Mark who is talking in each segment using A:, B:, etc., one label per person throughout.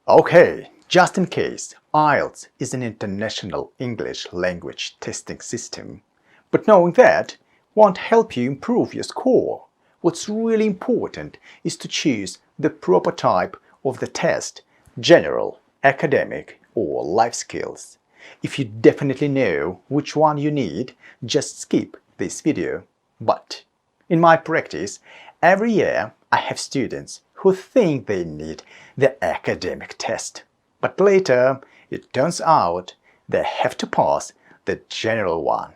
A: Okay, just in case, IELTS is an international English language testing system. But knowing that won't help you improve your score. What's really important is to choose the proper type of the test: general, academic, or life skills. If you definitely know which one you need, just skip this video. But in my practice, every year I have students who think they need the academic test. But later, it turns out they have to pass the general one.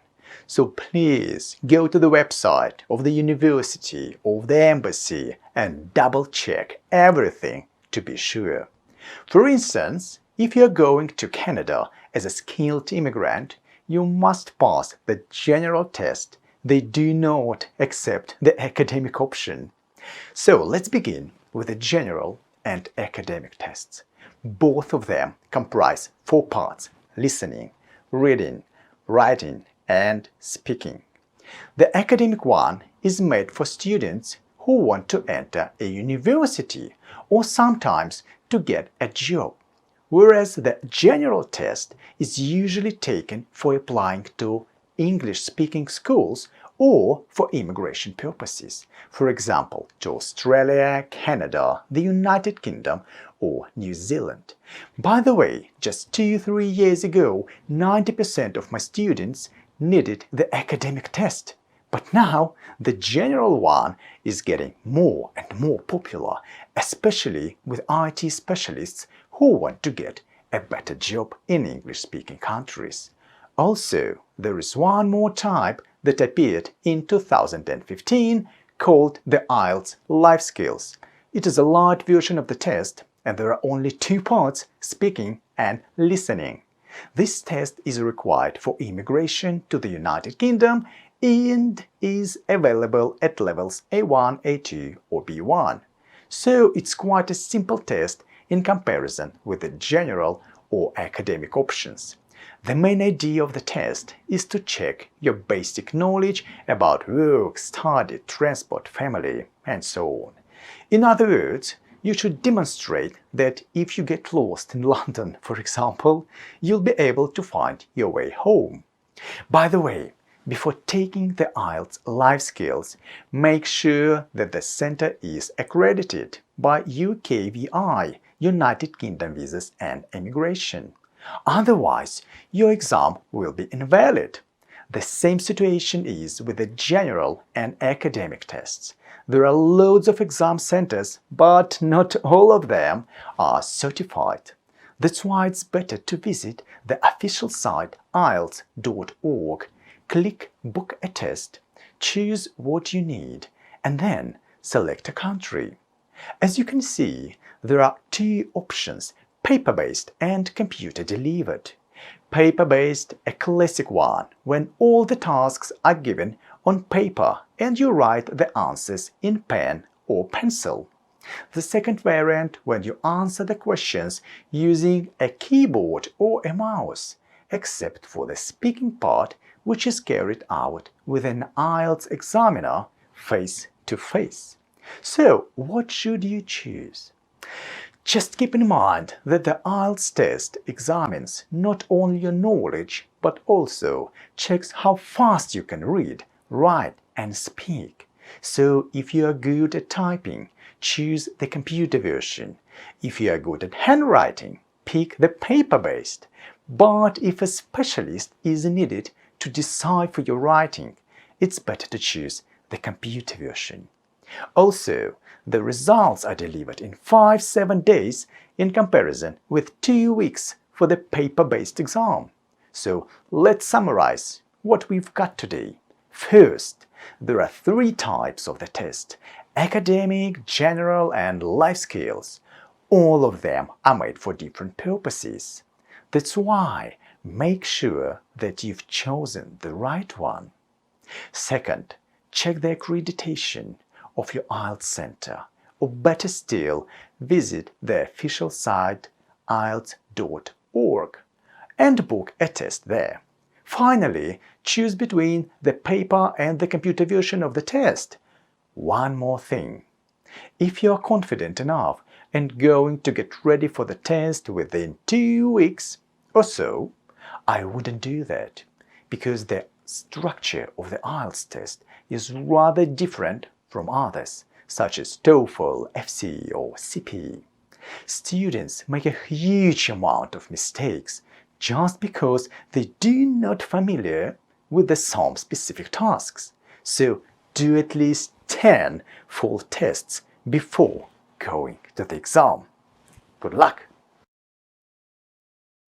A: So please go to the website of the university or the embassy and double-check everything to be sure. For instance, if you're going to Canada as a skilled immigrant, you must pass the general test. They do not accept the academic option. So let's begin with the general and academic tests. Both of them comprise 4 parts: listening, reading, writing, and speaking. The academic one is made for students who want to enter a university or sometimes to get a job, whereas the general test is usually taken for applying to English-speaking schools or for immigration purposes, for example, to Australia, Canada, the United Kingdom, or New Zealand. By the way, just 2-3 years ago, 90% of my students needed the academic test. But now, the general one is getting more and more popular, especially with IT specialists who want to get a better job in English-speaking countries. Also, there is one more type that appeared in 2015 called the IELTS Life Skills. It is a light version of the test, and there are only 2 parts: speaking and listening. This test is required for immigration to the United Kingdom and is available at levels A1, A2 or B1. So it's quite a simple test in comparison with the general or academic options. The main idea of the test is to check your basic knowledge about work, study, transport, family, and so on. In other words, you should demonstrate that if you get lost in London, for example, you'll be able to find your way home. By the way, before taking the IELTS Life Skills, make sure that the center is accredited by UKVI, United Kingdom Visas and Immigration. Otherwise, your exam will be invalid. The same situation is with the general and academic tests. There are loads of exam centers, but not all of them are certified. That's why it's better to visit the official site IELTS.org, click Book a Test, choose what you need, and then select a country. As you can see, there are 2 options: paper-based and computer-delivered. Paper-based, a classic one, when all the tasks are given on paper and you write the answers in pen or pencil. The second variant, when you answer the questions using a keyboard or a mouse, except for the speaking part, which is carried out with an IELTS examiner face-to-face. So, what should you choose? Just keep in mind that the IELTS test examines not only your knowledge, but also checks how fast you can read, write, and speak. So if you are good at typing, choose the computer version. If you are good at handwriting, pick the paper-based. But if a specialist is needed to decipher your writing, it's better to choose the computer version. Also, the results are delivered in 5-7 days in comparison with 2 weeks for the paper-based exam. So let's summarize what we've got today. First, there are 3 types of the test: academic, general, and life skills. All of them are made for different purposes. That's why make sure that you've chosen the right one. Second, check the accreditation of your IELTS center, or better still, visit the official site IELTS.org and book a test there. Finally, choose between the paper and the computer version of the test. One more thing. If you are confident enough and going to get ready for the test within 2 weeks or so, I wouldn't do that, because the structure of the IELTS test is rather different from others, such as TOEFL, FC or CP. Students make a huge amount of mistakes just because they do not familiar with some specific tasks. So do at least 10 full tests before going to the exam. Good luck!